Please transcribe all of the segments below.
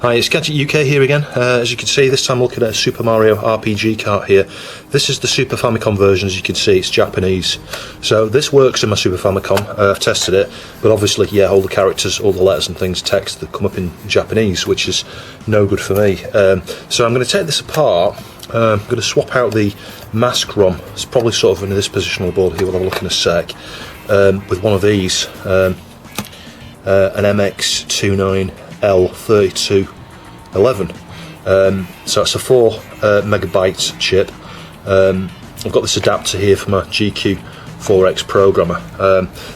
Hi, it's Gadget UK here again. As you can see, this time looking at a Super Mario RPG cart here. This is the Super Famicom version. As you can see, it's Japanese. So this works in my Super Famicom. I've tested it, but obviously, yeah, all the characters, all the letters and things, text that come up in Japanese, which is no good for me. So I'm going to take this apart. I'm going to swap out the mask ROM. It's probably sort of in this position on the board here. We'll have a look in a sec. With one of these, an MX29L3211. So it's a 4 megabyte chip. I've got this adapter here for my GQ4X programmer.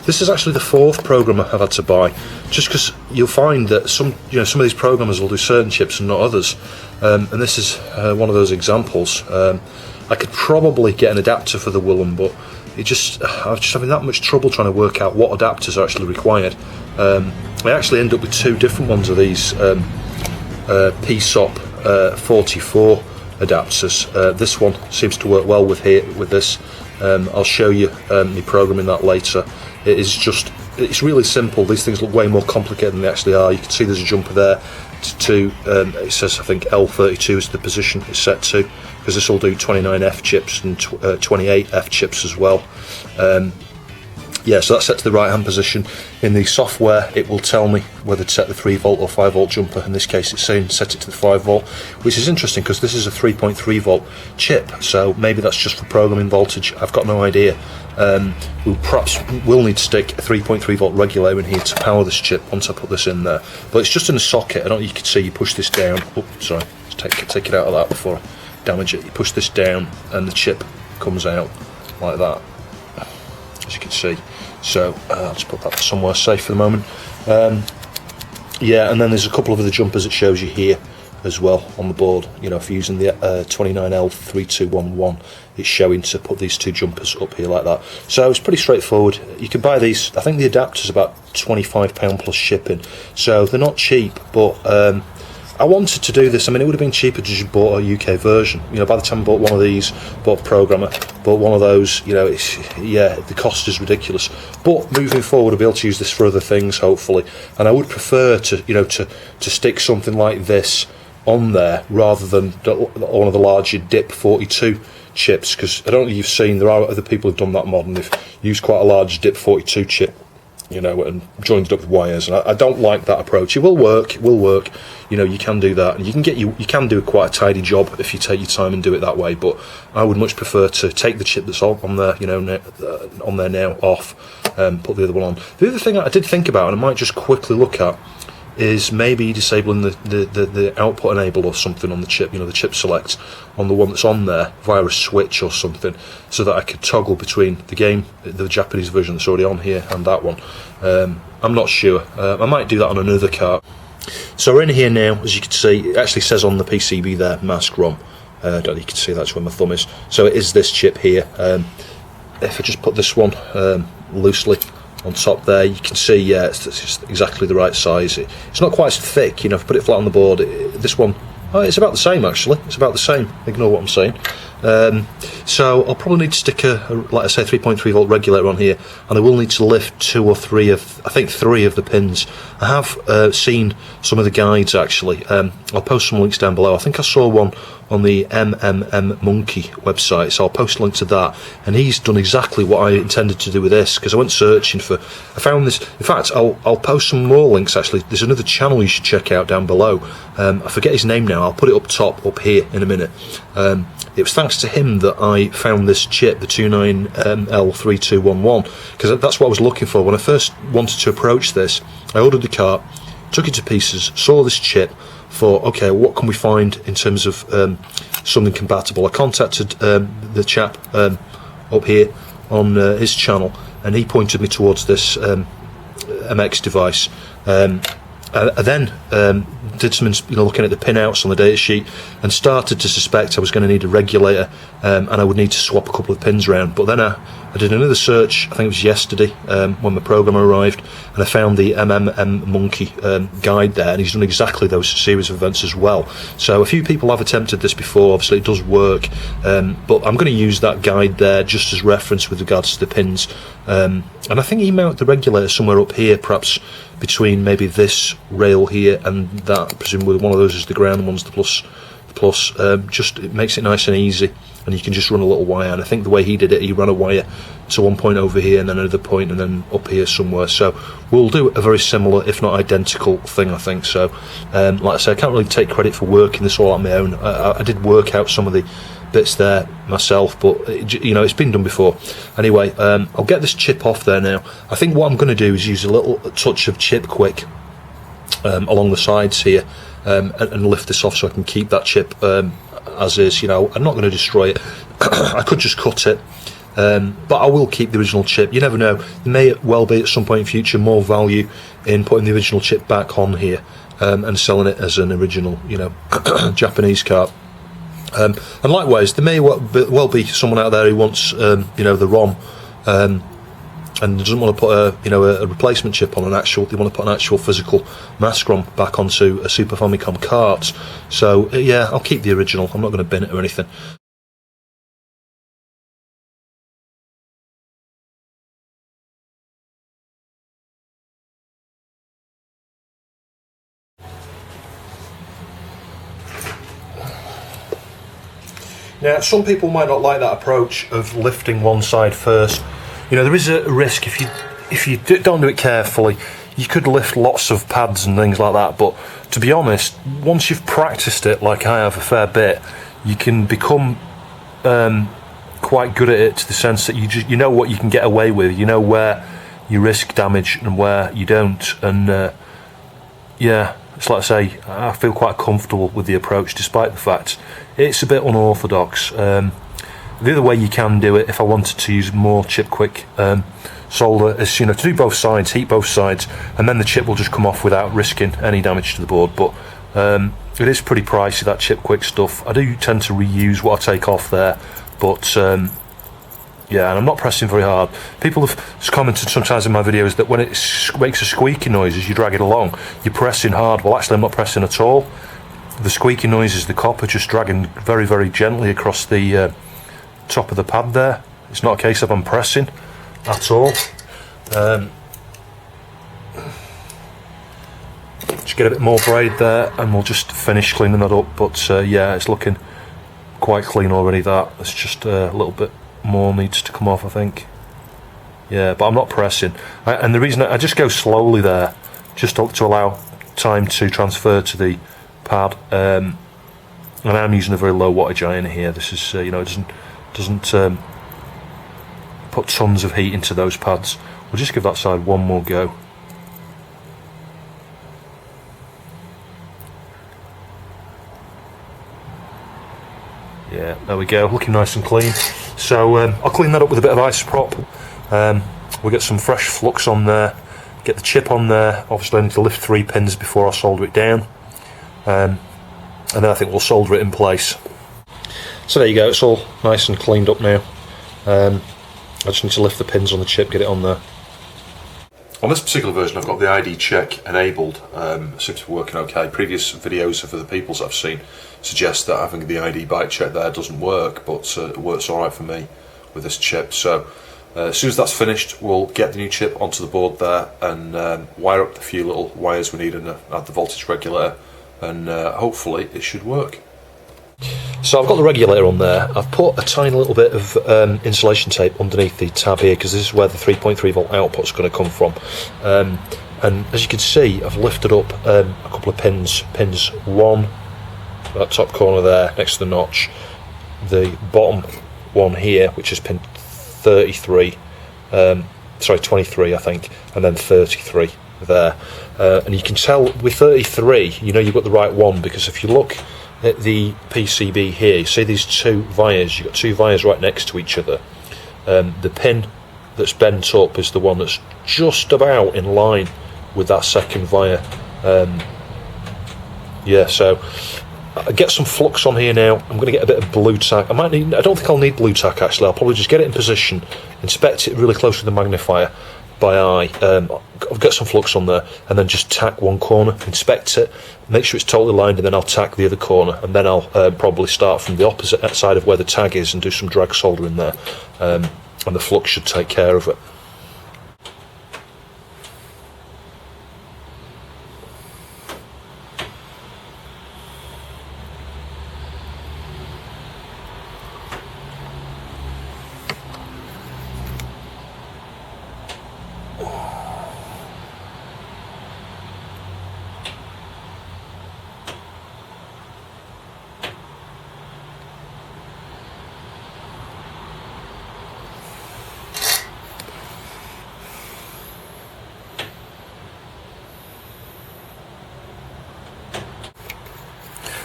This is actually the 4th programmer I've had to buy, just because you'll find that some of these programmers will do certain chips and not others, and this is one of those examples. I could probably get an adapter for the Willem, but I'm just having that much trouble trying to work out what adapters are actually required. I actually end up with 2 different ones of these PSOP 44 adapters. This one seems to work well with this. I'll show you me programming that later. It's really simple. These things look way more complicated than they actually are. You can see there's a jumper there it says, I think, L32 is the position it's set to, because this will do 29F chips and 28F chips as well. Yeah, so that's set to the right hand position. In the software, it will tell me whether to set the 3 volt or 5 volt jumper. In this case, it's saying set it to the 5 volt, which is interesting because this is a 3.3 volt chip, so maybe that's just for programming voltage. I've got no idea. We'll need to stick a 3.3 volt regulator in here to power this chip once I put this in there. But it's just in a socket. I don't know, you can see, you push this down. Oh, sorry, take it out of that before I damage it. You push this down and the chip comes out like that, as you can see. So let's put that somewhere safe for the moment. Yeah, and then there's a couple of other jumpers it shows you here as well on the board. You know, if you're using the 29L3211, it's showing to put these 2 jumpers up here like that. So it's pretty straightforward. You can buy these. I think the adapter's about £25 plus shipping, so they're not cheap, but I wanted to do this. I mean, it would have been cheaper to just bought a UK version. You know, by the time I bought one of these, bought a programmer, bought one of those, you know, the cost is ridiculous. But moving forward, I'll be able to use this for other things, hopefully. And I would prefer to stick something like this on there rather than one of the larger DIP 42 chips, because I don't know if you've seen, there are other people who've done that mod and they've used quite a large DIP 42 chip, you know, and joined it up with wires, and I don't like that approach. It will work, you know, you can do that, and you can do quite a tidy job if you take your time and do it that way, but I would much prefer to take the chip that's on there, you know, on there now off, put the other one on. The other thing I did think about, and I might just quickly look at, is maybe disabling the output enable or something on the chip, you know, the chip select on the one that's on there via a switch or something, so that I could toggle between the Japanese version that's already on here and that one. I'm not sure. I might do that on another cart. So we're in here now. As you can see, it actually says on the PCB there, mask ROM. I don't know if you can see, that's where my thumb is. So it is this chip here. If I just put this one loosely on top there, you can see, yeah, it's just exactly the right size. It's not quite as thick, you know, if I put it flat on the board, this one, it's about the same actually, it's about the same, ignore what I'm saying. So I'll probably need to stick like I say, 3.3 volt regulator on here, and I will need to lift 2 or 3 of, I think 3 of the pins. I have seen some of the guides actually. I'll post some links down below. I think I saw one on the MMM Monkey website, so I'll post a link to that, and he's done exactly what I intended to do with this, because I went searching for, I found this, in fact I'll post some more links actually. There's another channel you should check out down below. I forget his name now, I'll put it up top, up here in a minute. It was thanks to him that I found this chip, the 29L3211, because that's what I was looking for. When I first wanted to approach this, I ordered the cart, took it to pieces, saw this chip, thought, okay, what can we find in terms of something compatible? I contacted the chap up here on his channel, and he pointed me towards this MX device. I then did some, looking at the pinouts on the data sheet, and started to suspect I was going to need a regulator, and I would need to swap a couple of pins around. But then I did another search, I think it was yesterday, when my programmer arrived, and I found the Monkey guide there, and he's done exactly those series of events as well. So a few people have attempted this before. Obviously it does work, but I'm going to use that guide there just as reference with regards to the pins. And I think he mounted the regulator somewhere up here, perhaps between maybe this rail here and that. Presumably one of those is the ground, one's the plus. Just it makes it nice and easy, and you can just run a little wire. And I think the way he did it, he ran a wire to one point over here and then another point and then up here somewhere. So we'll do a very similar, if not identical thing, I think. So like I say, I can't really take credit for working this all on my own. I did work out some of the bits there myself, but it's been done before. Anyway, I'll get this chip off there now. I think what I'm going to do is use a little touch of Chip Quick along the sides here, and lift this off so I can keep that chip as is. I'm not going to destroy it. I could just cut it, but I will keep the original chip. You never know, there may well be at some point in future more value in putting the original chip back on here, and selling it as an original Japanese card. And likewise, there may well be someone out there who wants the ROM, and doesn't want to put a replacement chip on they want to put an actual physical mask ROM back onto a Super Famicom cart. So yeah, I'll keep the original. I'm not going to bin it or anything. Now, some people might not like that approach of lifting one side first. There is a risk if you don't do it carefully. You could lift lots of pads and things like that. But to be honest, once you've practiced it, like I have a fair bit, you can become quite good at it, to the sense that you know what you can get away with. You know where you risk damage and where you don't. And yeah, it's like I say, I feel quite comfortable with the approach, despite the fact it's a bit unorthodox. The other way you can do it, if I wanted to use more Chip Quick solder, is to do both sides, heat both sides, and then the chip will just come off without risking any damage to the board. But it is pretty pricey, that Chip Quick stuff. I do tend to reuse what I take off there, but yeah, and I'm not pressing very hard. People have commented sometimes in my videos that when it makes a squeaky noise as you drag it along, you're pressing hard. Well, actually I'm not pressing at all. The squeaky noise is the copper just dragging very, very gently across the top of the pad there. It's not a case of I'm pressing at all. Just get a bit more braid there and we'll just finish cleaning that up. But yeah, it's looking quite clean already. That it's just a little bit more needs to come off, I think. Yeah, but I'm not pressing, and the reason I just go slowly there, just to allow time to transfer to the pad. And I'm using a very low wattage iron here. This is it doesn't put tons of heat into those pads. We'll just give that side one more go. Yeah, there we go, looking nice and clean. So I'll clean that up with a bit of isopropyl. We'll get some fresh flux on there, get the chip on there. Obviously I need to lift 3 pins before I solder it down, and then I think we'll solder it in place. So there you go, it's all nice and cleaned up now. I just need to lift the pins on the chip, get it on there. On this particular version I've got the ID check enabled. Seems to be working okay. Previous videos of other people's I've seen suggest that having the ID byte check there doesn't work, but it works alright for me with this chip. So as soon as that's finished, we'll get the new chip onto the board there and wire up the few little wires we need and add the voltage regulator, and hopefully it should work. So I've got the regulator on there. I've put a tiny little bit of insulation tape underneath the tab here, because this is where the 3.3 volt output's going to come from. And as you can see, I've lifted up a couple of pins. Pins 1, that top corner there next to the notch, the bottom one here, which is pin 33, sorry 23 I think, and then 33 there. And you can tell with 33, you've got the right one, because if you look at the PCB here, you see these 2 vias, you've got 2 vias right next to each other. The pin that's bent up is the one that's just about in line with that second via Yeah, so I get some flux on here now. I'm going to get a bit of blue tack. I don't think I'll need blue tack actually. I'll probably just get it in position, inspect it really close with the magnifier by eye. I'll get some flux on there, and then just tack one corner, inspect it, make sure it's totally lined, and then I'll tack the other corner, and then I'll probably start from the opposite side of where the tag is and do some drag soldering there, and the flux should take care of it.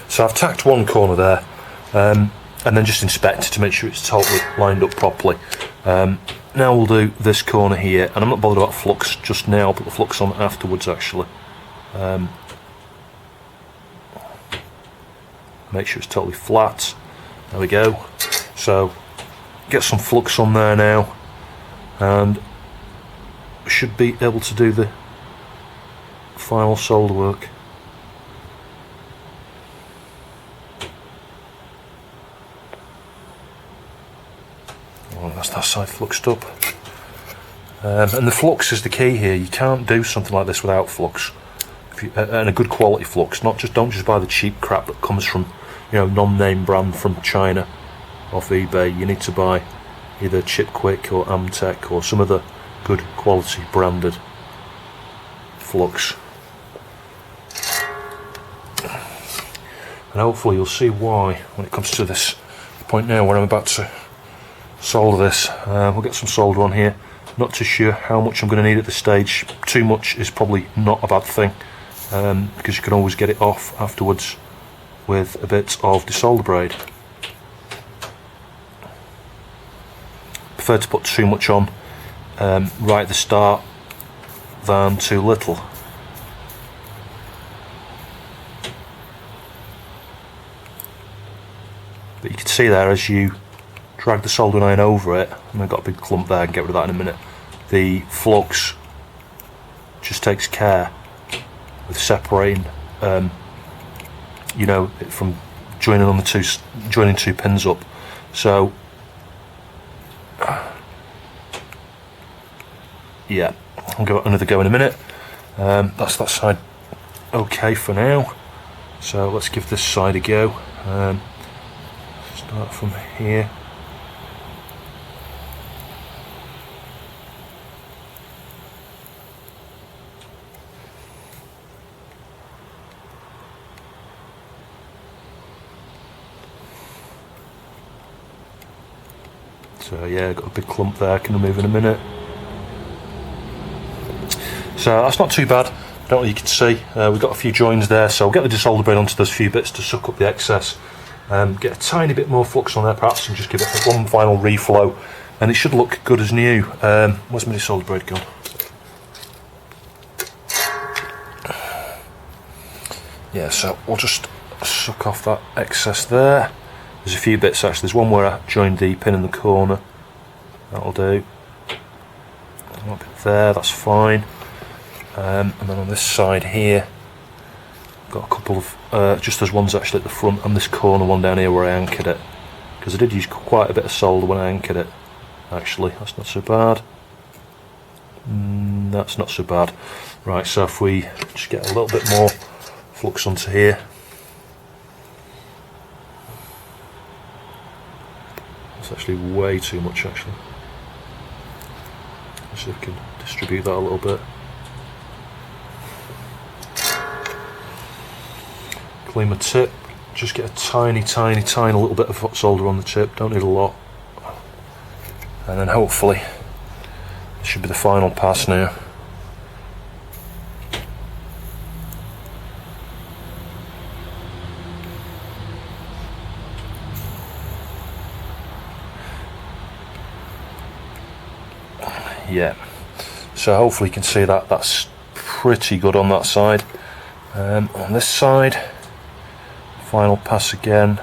So I've tacked one corner there, and then just inspect to make sure it's totally lined up properly. Now we'll do this corner here, and I'm not bothered about flux just now. I'll put the flux on afterwards actually. Make sure it's totally flat. There we go. So get some flux on there now, and should be able to do the final solder work. That's that side fluxed up, and the flux is the key here. You can't do something like this without flux, and a good quality flux. Don't just buy the cheap crap that comes from, non-name brand from China off eBay. You need to buy either Chipquik or Amtech or some other good quality branded flux, and hopefully you'll see why when it comes to this point now where I'm about to solder this. We'll get some solder on here. Not too sure how much I'm going to need at this stage. Too much is probably not a bad thing, because you can always get it off afterwards with a bit of desolder braid. Prefer to put too much on right at the start than too little. But you can see there, as you drag the soldering iron over it, and I've got a big clump there, I can get rid of that in a minute. The flux just takes care with separating, from joining two pins up. So, yeah, I'll give it another go in a minute. That's that side okay for now. So let's give this side a go. Start from here. So yeah, got a big clump there, I can remove in a minute. So that's not too bad. I don't know if you can see, we've got a few joins there, so we'll get the desolder braid onto those few bits to suck up the excess. Get a tiny bit more flux on there perhaps, and just give it one final reflow, and it should look good as new. Where's my desolder braid gone? Yeah, so we'll just suck off that excess there. There's a few bits actually. There's one where I joined the pin in the corner. That'll do. A little bit there, that's fine. And then on this side here, got a couple of, just those ones actually at the front, and this corner one down here where I anchored it. Because I did use quite a bit of solder when I anchored it. Actually, that's not so bad. That's not so bad. Right, so if we just get a little bit more flux onto here. It's actually way too much actually. Let's see if I can distribute that a little bit. Clean my tip, just get a tiny little bit of solder on the tip, don't need a lot. And then hopefully this should be the final pass now. Yeah, so hopefully you can see that that's pretty good on that side. On this side, final pass again.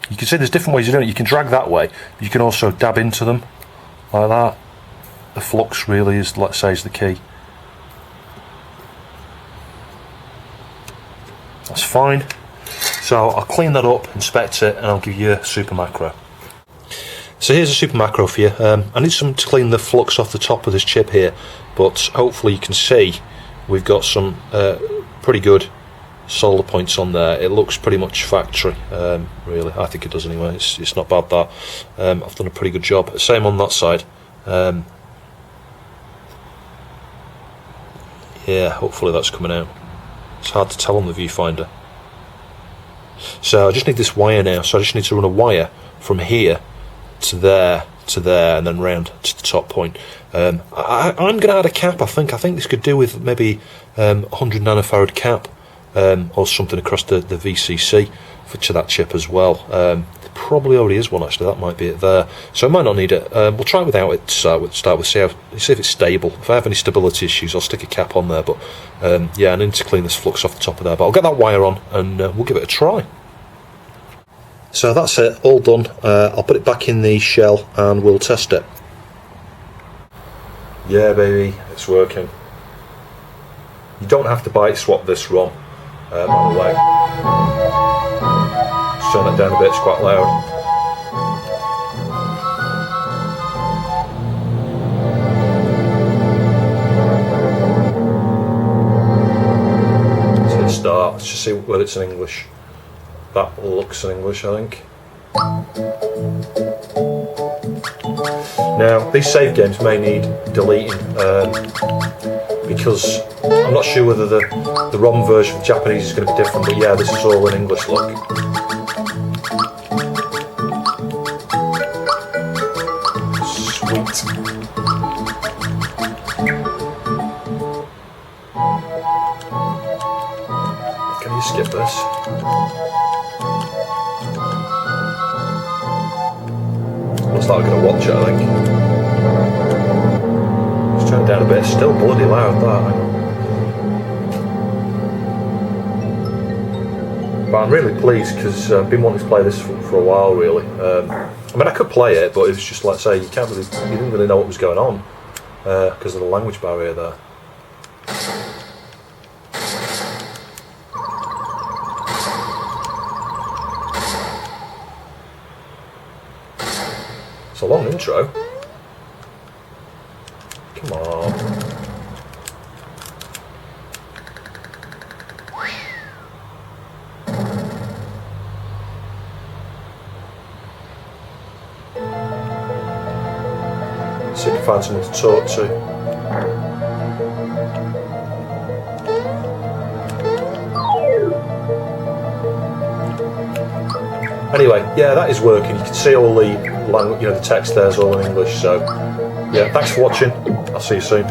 You can see there's different ways of doing it. You can drag that way, but you can also dab into them like that. The flux really is, let's say, is the key. That's fine. So I'll clean that up, inspect it, and I'll give you a super macro. So here's a super macro for you. I need some to clean the flux off the top of this chip here, but hopefully you can see we've got some pretty good solder points on there. It looks pretty much factory, really. I think it does anyway. It's not bad that. I've done a pretty good job. Same on that side. Yeah, hopefully that's coming out. It's hard to tell on the viewfinder. So I just need this wire now. So I just need to run a wire from here to there, and then round to the top point. I'm going to add a cap. I think this could do with maybe 100 nanofarad cap, or something across the VCC to that chip as well. There probably already is one actually. That might be it there. So I might not need it. We'll try without it to start with. See if it's stable. If I have any stability issues, I'll stick a cap on there. But yeah, I need to clean this flux off the top of there. But I'll get that wire on and we'll give it a try. So that's it, all done. I'll put it back in the shell and we'll test it. Yeah, baby, it's working. You don't have to byte swap this ROM, by the way. Just turn that down a bit, it's quite loud. Let's hit start, let's just see whether it's in English. That looks in English, I think. Now, these save games may need deleting because I'm not sure whether the ROM version of Japanese is going to be different, but yeah, this is all in English, look. Sweet. Can you skip this? Looks like I'm going to watch it, I think. Let's turn it down a bit. It's still bloody loud, that. But I'm really pleased because I've been wanting to play this for a while, really. I mean, I could play it, but it's just, like, say, you didn't really know what was going on because of the language barrier there. It's a long intro. Come on. See if you can find someone to talk to. Anyway, yeah, that is working. You can see all the language, the text there's all in English. So, yeah, thanks for watching. I'll see you soon.